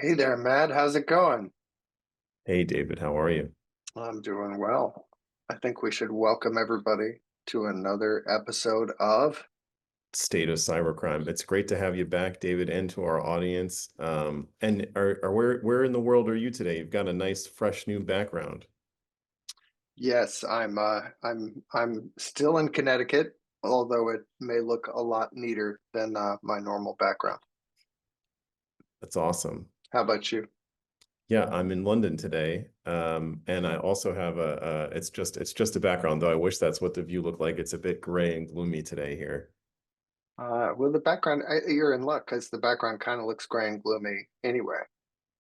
Hey there, Matt. How's it going? Hey David, how are you? I'm doing well. I think we should welcome everybody to another episode of. State of cybercrime. It's great to have you back, David, and to our audience. And are where in the world are you today? You've got a nice, fresh new background. Yes, I'm still in Connecticut, although it may look a lot neater than my normal background. That's awesome. How about you? Yeah, I'm in London today, and I also have it's just a background, though. I wish that's what the view looked like. It's a bit gray and gloomy today here. Well, the background, you're in luck because the background kind of looks gray and gloomy anyway.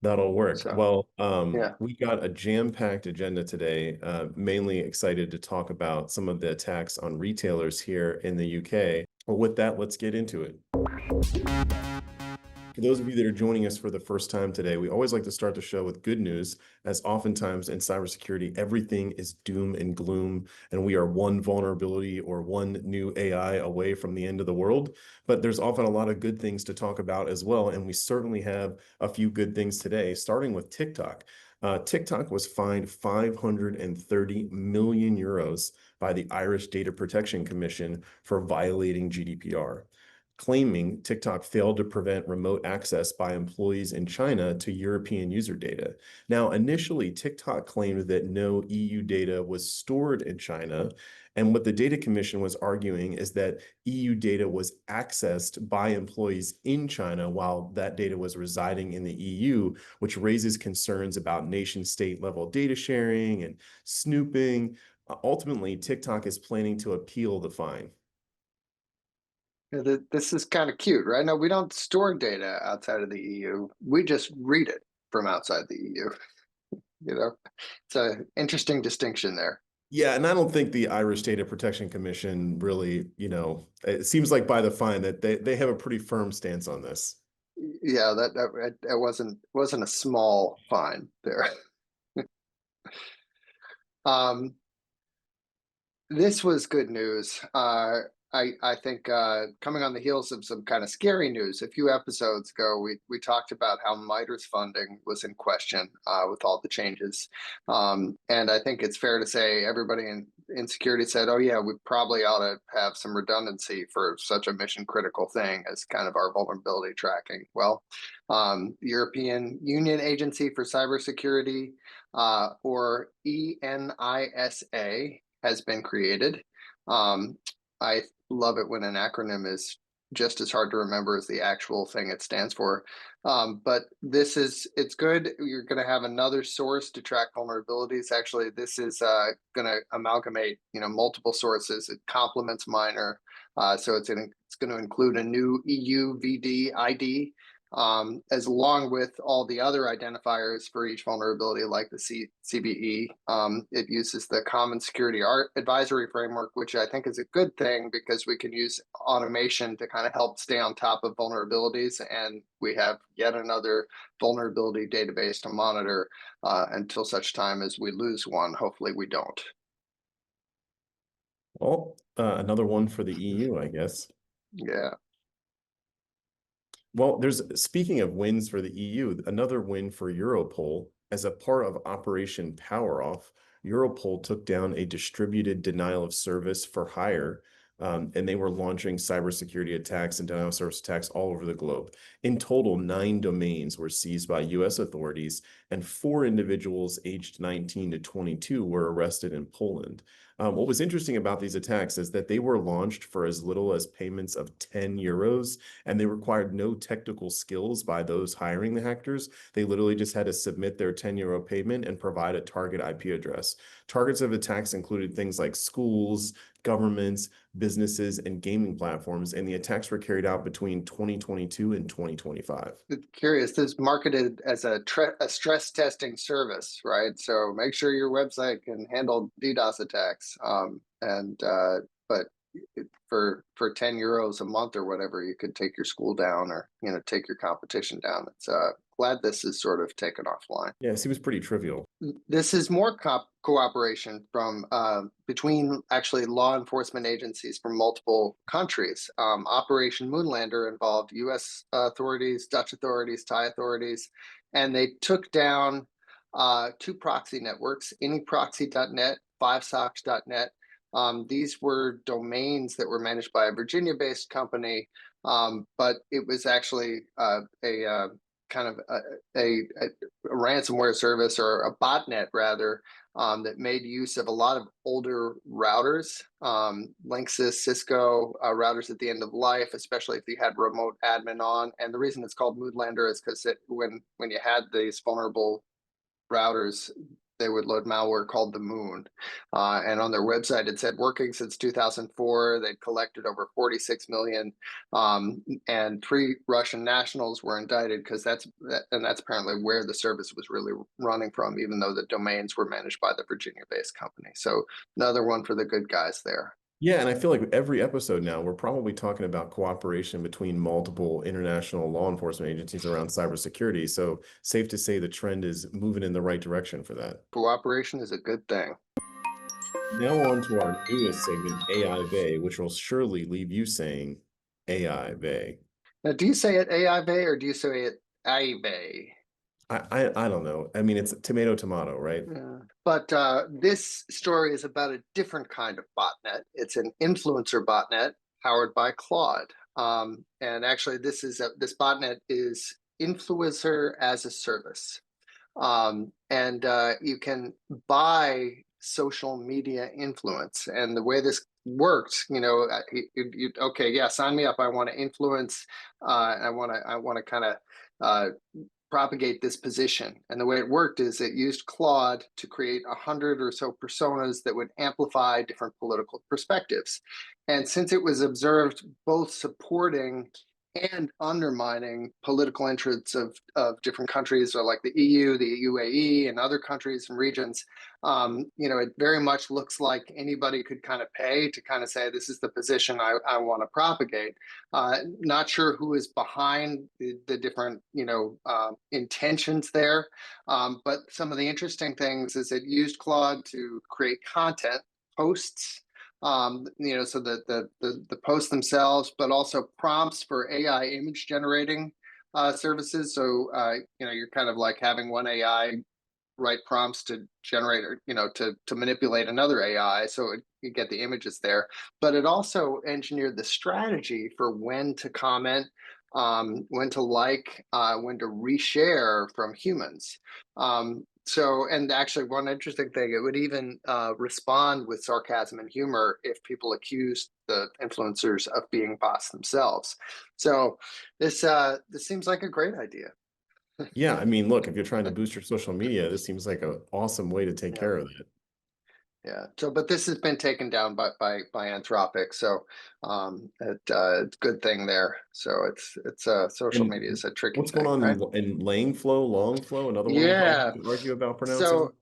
That'll work. So, Well, yeah. we got a jam-packed agenda today, mainly excited to talk about some of the attacks on retailers here in the UK. Well, with that, let's get into it. For those of you that are joining us for the first time today, we always like to start the show with good news, as oftentimes in cybersecurity, everything is doom and gloom, and we are one vulnerability or one new AI away from the end of the world. But there's often a lot of good things to talk about as well, and we certainly have a few good things today, starting with TikTok. TikTok was fined 530 million euros by the Irish Data Protection Commission for violating GDPR, claiming TikTok failed to prevent remote access by employees in China to European user data. Now, initially, TikTok claimed that no EU data was stored in China. And what the Data Commission was arguing is that EU data was accessed by employees in China while that data was residing in the EU, which raises concerns about nation state level data sharing and snooping. Ultimately, TikTok is planning to appeal the fine. This is kind of cute, right? No, we don't store data outside of the EU. We just read it from outside the EU. You know, it's an interesting distinction there. Yeah, and I don't think the Irish Data Protection Commission really, it seems like by the fine that they have a pretty firm stance on this. Yeah, that wasn't a small fine there. Um, This was good news. I think coming on the heels of some kind of scary news, a few episodes ago, we talked about how MITRE's funding was in question with all the changes, and I think it's fair to say everybody in security said, "Oh yeah, we probably ought to have some redundancy for such a mission critical thing as kind of our vulnerability tracking." Well, European Union Agency for Cybersecurity, or ENISA, has been created. I love it when an acronym is just as hard to remember as the actual thing it stands for. But it's good. You're going to have another source to track vulnerabilities. Actually, this is going to amalgamate, multiple sources. It complements Miner. So it's going to include a new EU VD ID, as along with all the other identifiers for each vulnerability, like the CBE. It uses the Common Security Advisory Framework, which I think is a good thing because we can use automation to kind of help stay on top of vulnerabilities. And we have yet another vulnerability database to monitor until such time as we lose one. Hopefully, we don't. Well, another one for the EU, I guess. Yeah. Well, speaking of wins for the EU, another win for Europol. As a part of Operation Power Off, Europol took down a distributed denial of service for hire, and they were launching cybersecurity attacks and denial of service attacks all over the globe. In total, 9 domains were seized by US authorities, and 4 individuals aged 19 to 22 were arrested in Poland. What was interesting about these attacks is that they were launched for as little as payments of 10 euros, and they required no technical skills by those hiring the hackers. They literally just had to submit their 10 euro payment and provide a target IP address. Targets of attacks included things like schools, governments, businesses, and gaming platforms, and the attacks were carried out between 2022 and 2025. Curious, this is marketed as a stress testing service, right? So make sure your website can handle DDoS attacks. But for 10 euros a month or whatever, you could take your school down, or take your competition down. It's glad this is sort of taken offline. Yeah, it seems pretty trivial. This is more cooperation from between actually law enforcement agencies from multiple countries. Operation Moonlander involved U.S. authorities, Dutch authorities, Thai authorities, and they took down two proxy networks, anyproxy.net, fivesox.net. These were domains that were managed by a Virginia-based company, but it was actually a kind of a ransomware service, or a botnet rather, that made use of a lot of older routers, Linksys, Cisco routers at the end of life, especially if you had remote admin on. And the reason it's called Moodlander is because when you had these vulnerable routers, they would load malware called the Moon. And on their website, it said working since 2004, they'd collected over 46 million, and 3 Russian nationals were indicted because that's apparently where the service was really running from, even though the domains were managed by the Virginia-based company. So another one for the good guys there. Yeah, and I feel like every episode now, we're probably talking about cooperation between multiple international law enforcement agencies around cybersecurity. So safe to say the trend is moving in the right direction for that. Cooperation is a good thing. Now on to our newest segment, AI Bay, which will surely leave you saying AI Bay. Now, do you say it AI Bay or do you say it AI Bay? I don't know. I mean, it's tomato, tomato, right? Yeah. But this story is about a different kind of botnet. It's an influencer botnet powered by Claude. And actually, this botnet is influencer as a service. And you can buy social media influence. And the way this works, okay, yeah, sign me up. I want to influence. I want to kind of propagate this position. And the way it worked is it used Claude to create 100 or so personas that would amplify different political perspectives. And since it was observed both supporting and undermining political interests of different countries, or like the EU, the UAE, and other countries and regions, it very much looks like anybody could kind of pay to kind of say, this is the position I want to propagate. Not sure who is behind the different, intentions there. But some of the interesting things is it used Claude to create content, posts, so the posts themselves, but also prompts for AI image generating services. So, you're kind of like having one AI write prompts to generate, or, to manipulate another AI. So you get the images there, but it also engineered the strategy for when to comment, when to like, when to reshare from humans. And actually, one interesting thing, it would even respond with sarcasm and humor if people accused the influencers of being bots themselves. So this seems like a great idea. Yeah, I mean, look, if you're trying to boost your social media, this seems like an awesome way to take Yeah. care of that. Yeah. So, but this has been taken down by Anthropic. So, it's a good thing there. So it's social And media is a tricky what's going thing, on right? in Langflow, another one we probably Yeah. could argue about pronouncing? So,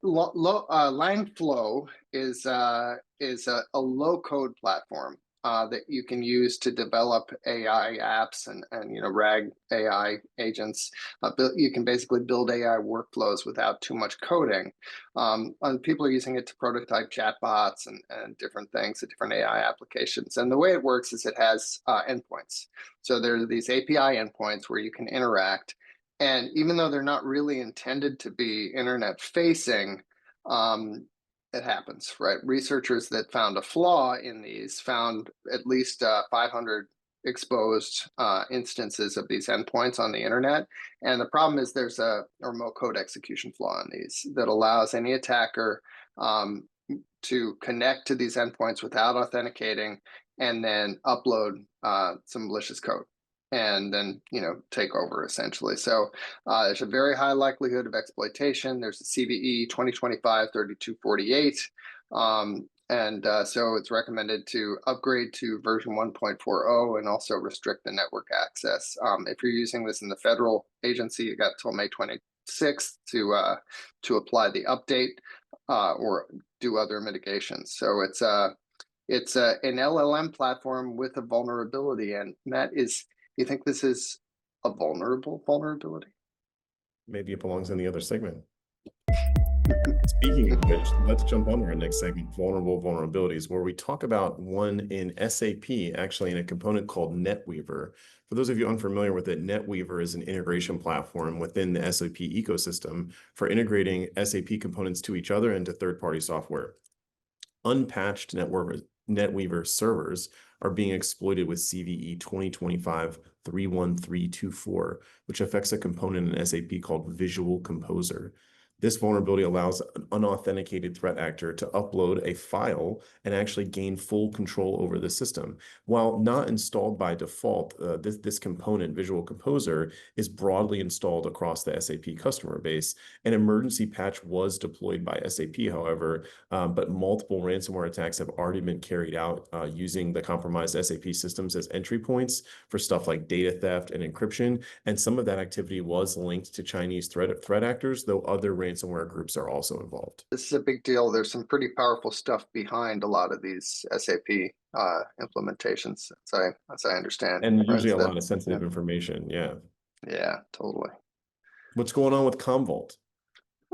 Langflow is a low code platform that you can use to develop AI apps and RAG AI agents. You can basically build AI workflows without too much coding. And people are using it to prototype chatbots and different things, different AI applications. And the way it works is it has endpoints. So there are these API endpoints where you can interact. And even though they're not really intended to be internet facing, it happens, right? Researchers that found a flaw in these found at least 500 exposed instances of these endpoints on the internet. And the problem is there's a remote code execution flaw in these that allows any attacker to connect to these endpoints without authenticating and then upload some malicious code and then take over essentially. So there's a very high likelihood of exploitation. There's a CVE 2025-3248, so it's recommended to upgrade to version 1.40 and also restrict the network access. If you're using this in the federal agency, you got till May 26th to apply the update or do other mitigations. So it's an LLM platform with a vulnerability. And Matt, you think this is a vulnerability? Maybe it belongs in the other segment. Speaking of which, let's jump on to our next segment, vulnerable vulnerabilities, where we talk about one in SAP, actually in a component called NetWeaver. For those of you unfamiliar with it, NetWeaver is an integration platform within the SAP ecosystem for integrating SAP components to each other and to third-party software. Unpatched NetWeaver servers are being exploited with CVE 2025-31324, which affects a component in SAP called Visual Composer. This vulnerability allows an unauthenticated threat actor to upload a file and actually gain full control over the system. While not installed by default, this component, Visual Composer, is broadly installed across the SAP customer base. An emergency patch was deployed by SAP, however, but multiple ransomware attacks have already been carried out using the compromised SAP systems as entry points for stuff like data theft and encryption. And some of that activity was linked to Chinese threat actors, though other ransomware groups are also involved. This is a big deal. There's some pretty powerful stuff behind a lot of these SAP implementations, as I understand. And Right? usually a So lot of sensitive information. Yeah. yeah, totally. What's going on with Commvault?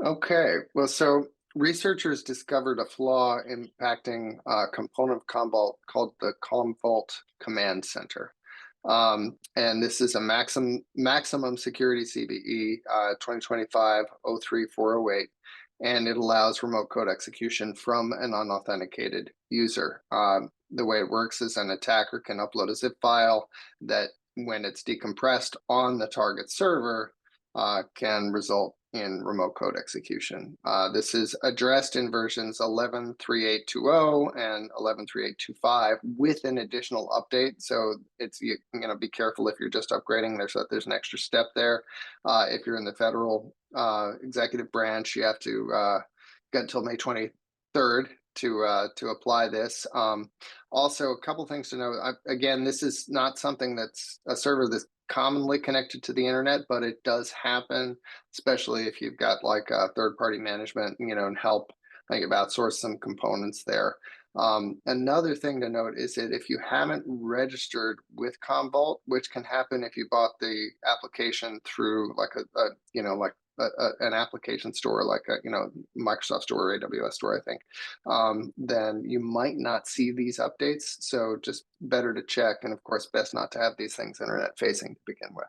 Okay, well, so researchers discovered a flaw impacting a component of Commvault called the Commvault Command Center. And this is a maximum security CVE 2025-03408, and it allows remote code execution from an unauthenticated user. The way it works is an attacker can upload a zip file that, when it's decompressed on the target server, can result in remote code execution. This is addressed in versions 11.3820 and 11.3825 with an additional update. So you're going to be careful if you're just upgrading. There's an extra step there. If you're in the federal executive branch, you have to get until May 23rd to apply this. Also, a couple things to know. Again, this is not something that's a server that's commonly connected to the internet, but it does happen, especially if you've got like third-party management, and help. I think you've outsourced some components there. Another thing to note is that if you haven't registered with Commvault, which can happen if you bought the application through like an application store, like a Microsoft store or AWS store, I think, then you might not see these updates. So just better to check, and of course, best not to have these things internet facing to begin with.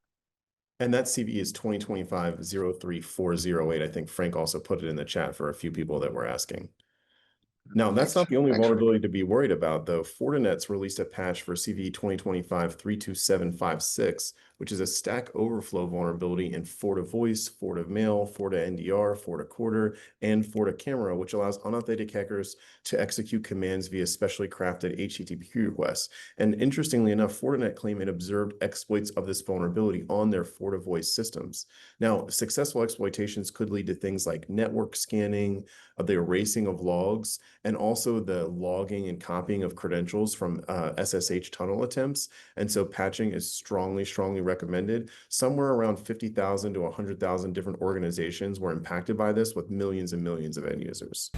And that CVE is 2025-03408. I think Frank also put it in the chat for a few people that were asking. Now, that's not the only vulnerability to be worried about, though. Fortinet's released a patch for CVE 2025-32756, which is a Stack Overflow vulnerability in FortiVoice, FortiMail, FortiNDR, FortiQuarter, and FortiCamera, which allows unauthentic hackers to execute commands via specially crafted HTTP requests. And interestingly enough, Fortinet claimed it observed exploits of this vulnerability on their FortiVoice systems. Now, successful exploitations could lead to things like network scanning, the erasing of logs, and also the logging and copying of credentials from SSH tunnel attempts. And so patching is strongly recommended. Somewhere around 50,000 to 100,000 different organizations were impacted by this, with millions and millions of end users.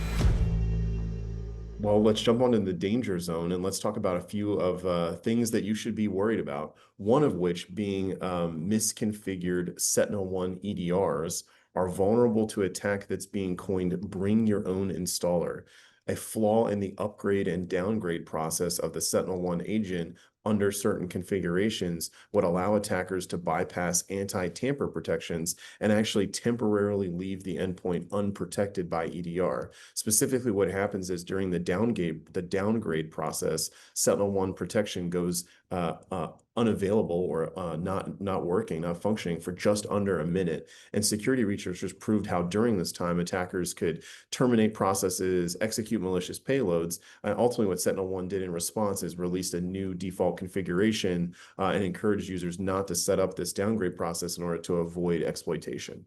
Well, let's jump on in the danger zone and let's talk about a few of things that you should be worried about. One of which being misconfigured Sentinel-1 EDRs are vulnerable to attack that's being coined bring your own installer. A flaw in the upgrade and downgrade process of the Sentinel-1 agent under certain configurations would allow attackers to bypass anti-tamper protections and actually temporarily leave the endpoint unprotected by EDR. Specifically, what happens is during the downgrade process, Sentinel-1 protection goes unavailable or not working, not functioning for just under a minute. And security researchers proved how during this time attackers could terminate processes, execute malicious payloads, and ultimately what Sentinel-1 did in response is released a new default configuration and encouraged users not to set up this downgrade process in order to avoid exploitation.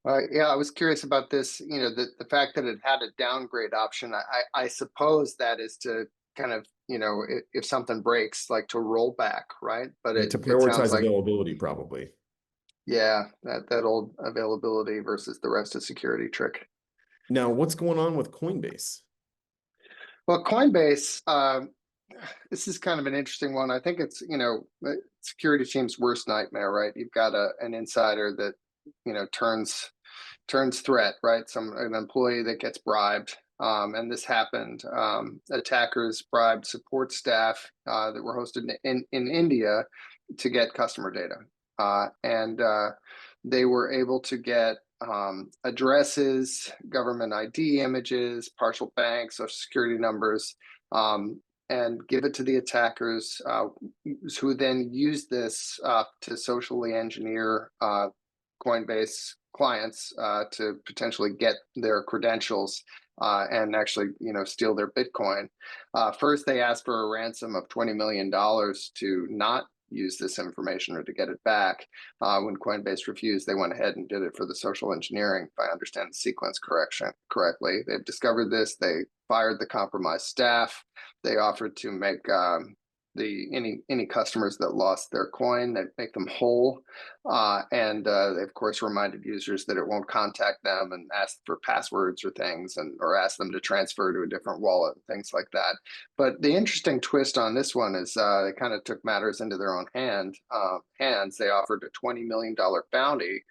Yeah, I was curious about this. The fact that it had a downgrade option. I suppose that is to kind of, if something breaks, like to roll back, right? But To it sounds prioritize like, availability, probably. yeah, that old availability versus the rest of security trick. Now, what's going on with Coinbase? Well, Coinbase, this is kind of an interesting one. I think it's, security team's worst nightmare, right? You've got an insider that, turns turns threat, right? An employee that gets bribed. And this happened. Attackers bribed support staff that were hosted in India to get customer data. And they were able to get addresses, government ID images, partial bank, social security numbers, and give it to the attackers, who then use this to socially engineer Coinbase clients to potentially get their credentials and actually, steal their Bitcoin. First, they asked for a ransom of $20 million to not use this information or to get it back. When Coinbase refused, they went ahead and did it for the social engineering, if I understand the sequence correctly. They've discovered this. They fired the compromised staff. They offered to make any customers that lost their coin, they make them whole, and they of course reminded users that it won't contact them and ask for passwords or things, or ask them to transfer to a different wallet and things like that. But the interesting twist on this one is they kind of took matters into their own hands. They offered a $20 million bounty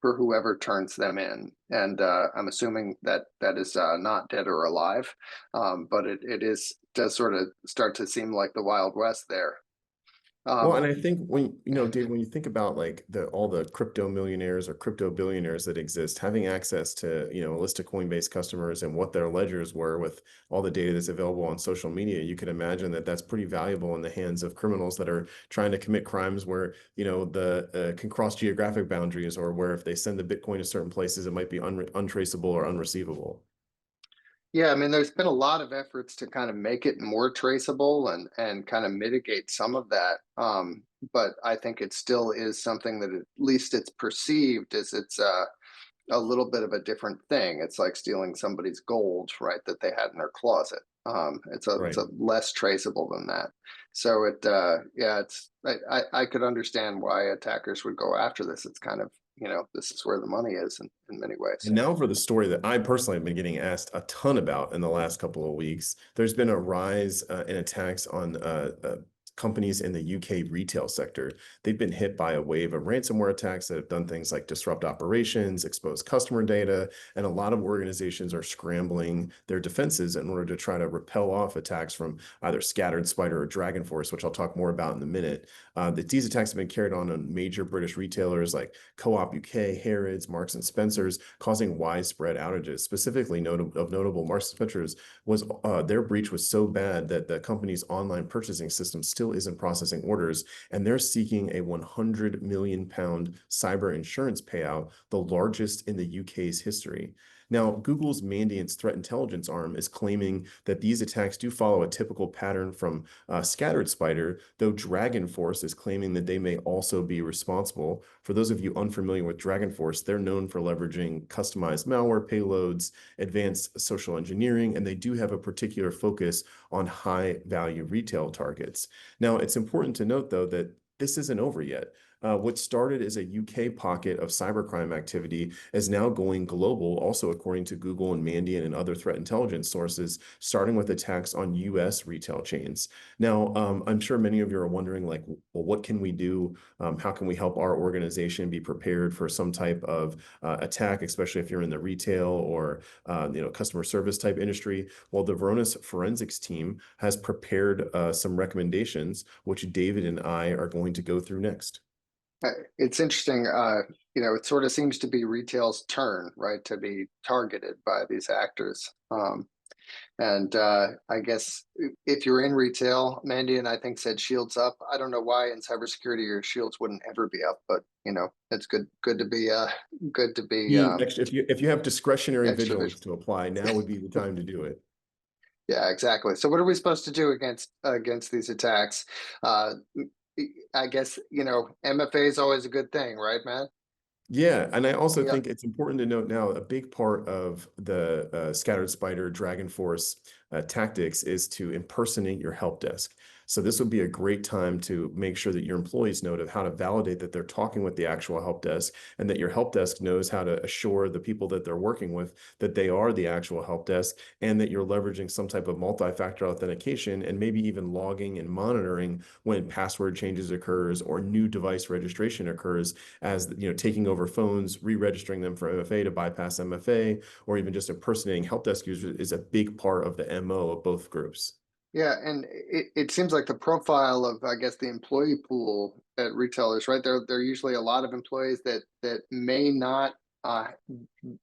for whoever turns them in. And I'm assuming that that is not dead or alive, but does sort of start to seem like the Wild West there. Well, and I think Dave, when you think about like all the crypto millionaires or crypto billionaires that exist, having access to, a list of Coinbase customers and what their ledgers were with all the data that's available on social media, you could imagine that that's pretty valuable in the hands of criminals that are trying to commit crimes where, the can cross geographic boundaries, or where if they send the Bitcoin to certain places, it might be untraceable or unreceivable. Yeah, I mean, there's been a lot of efforts to kind of make it more traceable and kind of mitigate some of that. But I think it still is something that, at least it's perceived as, it's a little bit of a different thing. It's like stealing somebody's gold, right, that they had in their closet. It's Right. a less traceable than that. So yeah, I could understand why attackers would go after this. It's kind of, this is where the money is in many ways. And now for the story that I personally have been getting asked a ton about in the last couple of weeks. There's been a rise in attacks on companies in the UK retail sector. They've been hit by a wave of ransomware attacks that have done things like disrupt operations, expose customer data, and a lot of organizations are scrambling their defenses in order to try to repel off attacks from either Scattered Spider or Dragonforce, which I'll talk more about in a minute. These attacks have been carried on major British retailers like Co-op UK, Harrods, Marks and Spencer's, causing widespread outages. Specifically, notable, Marks and Spencer's was their breach was so bad that the company's online purchasing system still isn't processing orders, and they're seeking a £100 million cyber insurance payout, the largest in the UK's history. Now, Google's Mandiant's threat intelligence arm is claiming that these attacks do follow a typical pattern from Scattered Spider, though Dragonforce is claiming that they may also be responsible. For those of you unfamiliar with Dragonforce, they're known for leveraging customized malware payloads, advanced social engineering, and they do have a particular focus on high-value retail targets. Now, it's important to note, though, that this isn't over yet. What started as a UK pocket of cybercrime activity is now going global, also according to Google and Mandiant and other threat intelligence sources, starting with attacks on US retail chains. Now, I'm sure many of you are wondering, like, well, what can we do? How can we help our organization be prepared for some type of attack, especially if you're in the retail or customer service type industry? Well, the Varonis forensics team has prepared some recommendations, which David and I are going to go through next. It's interesting. It sort of seems to be retail's turn, right, to be targeted by these actors. And I guess if you're in retail, Mandy and I think said shields up. I don't know why in cybersecurity your shields wouldn't ever be up, but it's good to be If you have discretionary extra vigilance vigilant. to apply, now would be the time to do it. Yeah, exactly. So what are we supposed to do against these attacks? I guess MFA is always a good thing, right, man? Yeah, and I also Yeah. think it's important to note now a big part of the Scattered Spider Dragonforce tactics is to impersonate your help desk. So this would be a great time to make sure that your employees know how to validate that they're talking with the actual help desk, and that your help desk knows how to assure the people that they're working with that they are the actual help desk, and that you're leveraging some type of multi-factor authentication, and maybe even logging and monitoring when password changes occurs or new device registration occurs, as taking over phones, re-registering them for MFA to bypass MFA, or even just impersonating help desk users is a big part of the MO of both groups. Yeah, and it seems like the profile of, I guess, the employee pool at retailers, right? There are usually a lot of employees that may not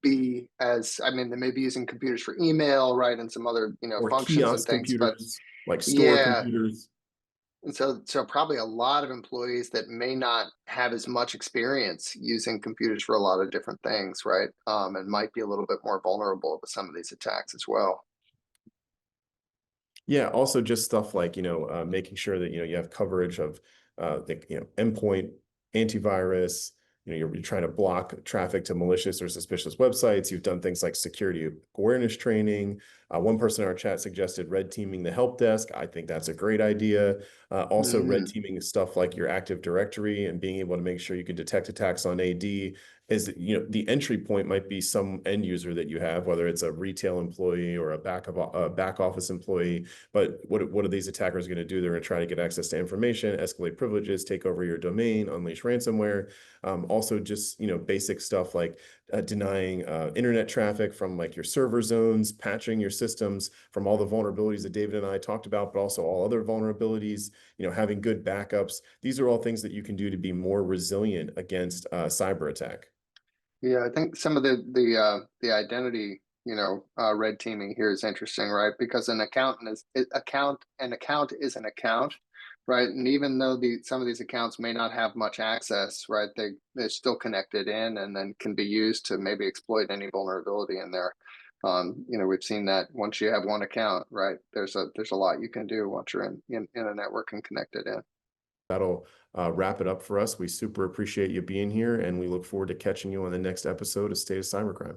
be as, I mean, they may be using computers for email, right, and some other, Or functions and kiosk things, but computers, like store yeah, computers. and so probably a lot of employees that may not have as much experience using computers for a lot of different things, right? And might be a little bit more vulnerable to some of these attacks as well. Yeah, also just stuff like, making sure that, you have coverage of endpoint, antivirus, you're trying to block traffic to malicious or suspicious websites. You've done things like security awareness training. One person in our chat suggested red teaming the help desk. I think that's a great idea. Also red Hmm. teaming stuff like your Active Directory and being able to make sure you can detect attacks on AD. Is, the entry point might be some end user that you have, whether it's a retail employee or a back office employee. But what are these attackers going to do? They're going to try to get access to information, escalate privileges, take over your domain, unleash ransomware. Also, just basic stuff like denying internet traffic from like your server zones, patching your systems from all the vulnerabilities that David and I talked about, but also all other vulnerabilities. Having good backups. These are all things that you can do to be more resilient against cyber attack. Yeah, I think some of the identity, red teaming here is interesting, right? Because an account is an account, right? And even though some of these accounts may not have much access, right, they're still connected in and then can be used to maybe exploit any vulnerability in there. We've seen that once you have one account, right? There's a lot you can do once you're in a network and connected in. That'll wrap it up for us. We super appreciate you being here, and we look forward to catching you on the next episode of State of Cybercrime.